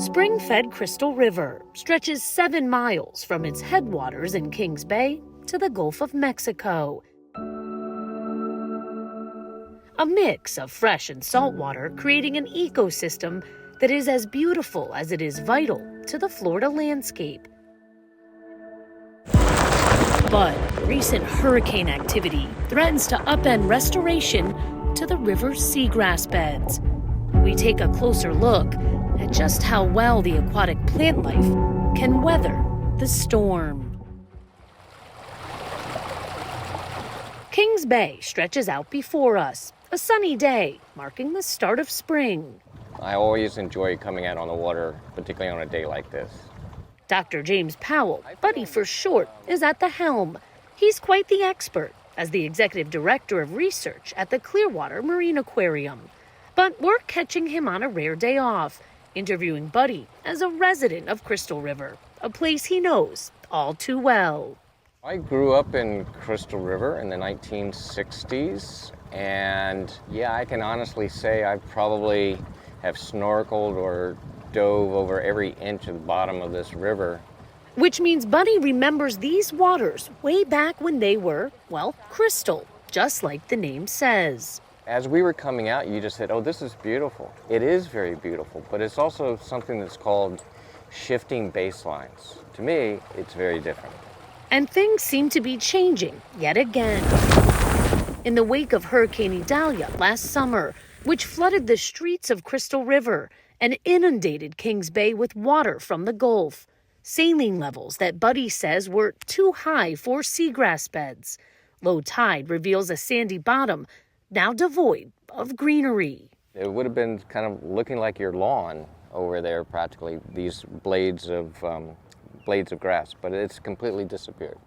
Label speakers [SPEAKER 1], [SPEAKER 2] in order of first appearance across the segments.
[SPEAKER 1] Spring-fed Crystal River stretches 7 miles from its headwaters in Kings Bay to the Gulf of Mexico. A mix of fresh and salt water creating an ecosystem that is as beautiful as it is vital to the Florida landscape. But recent hurricane activity threatens to upend restoration to the river's seagrass beds. We take a closer look at just how well the aquatic plant life can weather the storm. Kings Bay stretches out before us, a sunny day marking the start of spring.
[SPEAKER 2] I always enjoy coming out on the water, particularly on a day like this.
[SPEAKER 1] Dr. James Powell, Buddy for short, is at the helm. He's quite the expert as the executive director of research at the Clearwater Marine Aquarium. But we're catching him on a rare day off, interviewing Buddy as a resident of Crystal River, a place he knows all too well.
[SPEAKER 2] I grew up in Crystal River in the 1960s, and yeah, I can honestly say I probably have snorkeled or dove over every inch of the bottom of this river.
[SPEAKER 1] Which means Buddy remembers these waters way back when they were, well, crystal, just like the name says.
[SPEAKER 2] As we were coming out, you just said, oh, this is beautiful. It is very beautiful, but it's also something that's called shifting baselines. To me, it's very different.
[SPEAKER 1] And things seem to be changing yet again. In the wake of Hurricane Idalia last summer, which flooded the streets of Crystal River and inundated Kings Bay with water from the Gulf, saline levels that Buddy says were too high for seagrass beds. Low tide reveals a sandy bottom now devoid of greenery.
[SPEAKER 2] It would have been kind of looking like your lawn over there, practically, these blades of grass, but it's completely disappeared.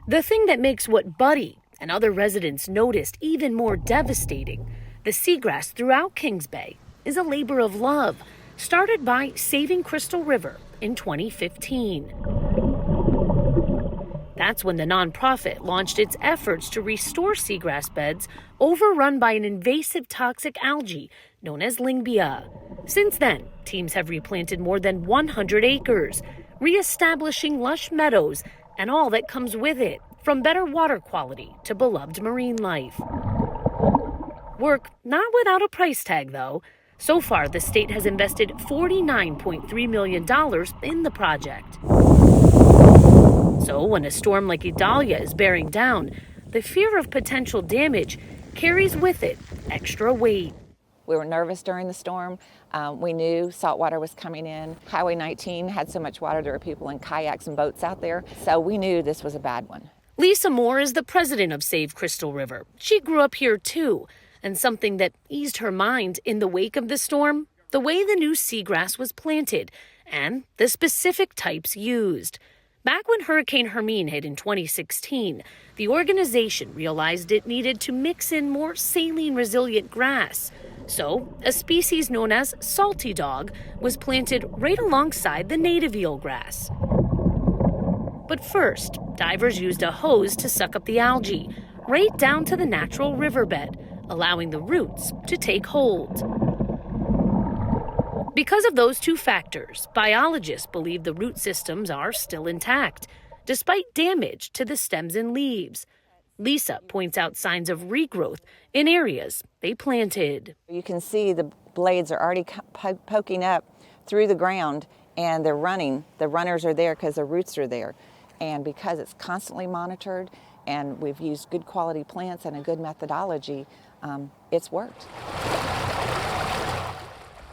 [SPEAKER 1] The thing that makes what Buddy and other residents noticed even more devastating, the seagrass throughout Kings Bay, is a labor of love started by Saving Crystal River in 2015. That's when the nonprofit launched its efforts to restore seagrass beds overrun by an invasive toxic algae known as Lyngbya. Since then, teams have replanted more than 100 acres, reestablishing lush meadows and all that comes with it, from better water quality to beloved marine life. Work not without a price tag, though. So far, the state has invested $49.3 million in the project. So when a storm like Idalia is bearing down, the fear of potential damage carries with it extra weight.
[SPEAKER 3] We were nervous during the storm. We knew salt water was coming in. Highway 19 had so much water, there were people in kayaks and boats out there. So we knew this was a bad one.
[SPEAKER 1] Lisa Moore is the president of Save Crystal River. She grew up here too. And something that eased her mind in the wake of the storm, the way the new seagrass was planted and the specific types used. Back when Hurricane Hermine hit in 2016, the organization realized it needed to mix in more saline-resilient grass. So, a species known as salty dog was planted right alongside the native eelgrass. But first, divers used a hose to suck up the algae, right down to the natural riverbed, allowing the roots to take hold. Because of those two factors, biologists believe the root systems are still intact, despite damage to the stems and leaves. Lisa points out signs of regrowth in areas they planted.
[SPEAKER 3] You can see the blades are already poking up through the ground, and they're running. The runners are there because the roots are there. And because it's constantly monitored, and we've used good quality plants and a good methodology, it's worked.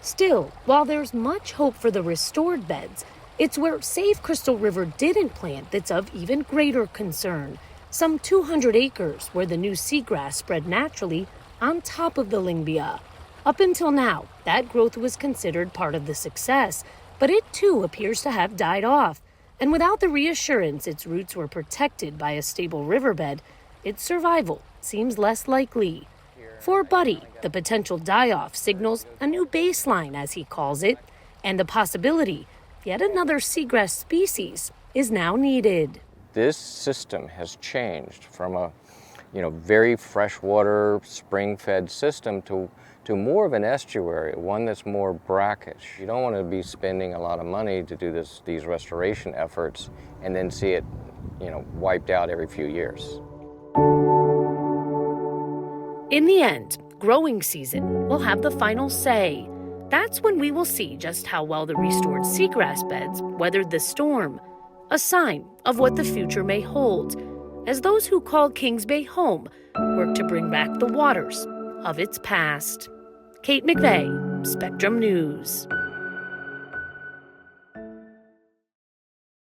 [SPEAKER 1] Still, while there's much hope for the restored beds, it's where Save Crystal River didn't plant that's of even greater concern. Some 200 acres where the new seagrass spread naturally on top of the Lyngbya. Up until now, that growth was considered part of the success, but it too appears to have died off. And without the reassurance its roots were protected by a stable riverbed, its survival seems less likely. For Buddy, the potential die-off signals a new baseline, as he calls it, and the possibility yet another seagrass species is now needed.
[SPEAKER 2] This system has changed from a very freshwater, spring-fed system to more of an estuary, one that's more brackish. You don't want to be spending a lot of money to do these restoration efforts and then see it, wiped out every few years.
[SPEAKER 1] In the end, growing season will have the final say. That's when we will see just how well the restored seagrass beds weathered the storm, a sign of what the future may hold, as those who call Kings Bay home work to bring back the waters of its past. Kate McVeigh, Spectrum News.